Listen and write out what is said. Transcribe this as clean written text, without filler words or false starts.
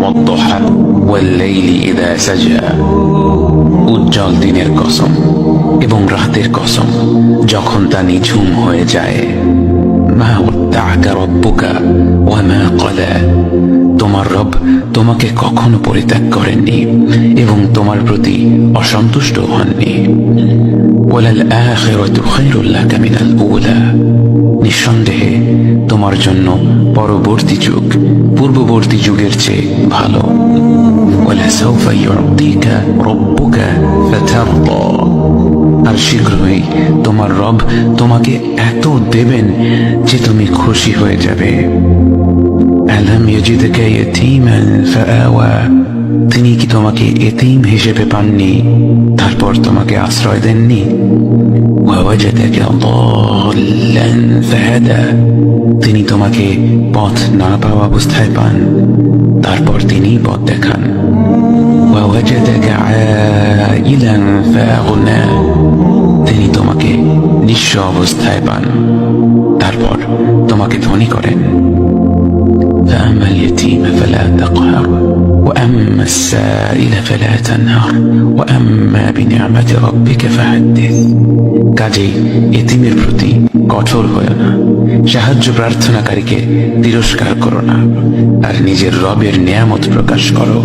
والضحى والليل إذا سجى উজ্জ্বল দিনের কসম এবং রাতের কসম যখন তা নিঝুম হয়ে যায়। মা ওয়াদ্দাআকা রাব্বুকা ওয়া মা ক্বালা, তোমার রব তোমাকে কখনো পরিত্যাগ করেননি এবং তোমার প্রতি অসন্তুষ্ট হননি। ওয়ালাল আখিরাতু খায়রুল লাকা মিনাল উলা, নিঃসন্দেহে তোমার জন্য পরবর্তী যুগ পূর্ববর্তী যুগের চেয়ে ভালো। ওয়ালাসাউফা ইউতিকা রাব্বুকা ফাতারদা, আর শীঘ্রই তোমার রব তোমাকে এত দেবেন যে তুমি খুশি হয়ে যাবে। আলাম ইয়াজিদকা ইয়াতীমান ফাআওয়া, তিনি কি তোমাকে এতিম হিসেবে পাননি তারপর তোমাকে আশ্রয় দেননি? ওয়াওয়াজাদাকা দাল্লান ফাহাদা, তিনি তোমাকে পথ না পাওয়া অবস্থায় পান তারপর তিনি পথ দেখান। ওয়াওয়াজাদাকা আইলান ফাআগনা, তিনি তোমাকে নিঃস্ব অবস্থায় পান তারপর তোমাকে ধনী করেন। فأما اليتيم فلا تقهر وأما السائل فلا تنهر وأما بنعمة ربك فحدث, কাজেই এতিমের প্রতি কঠোর হয়ো না, সাহায্য প্রার্থনাকারীকে তিরস্কার করো না, আর নিজের রবের নিয়ামত প্রকাশ করো।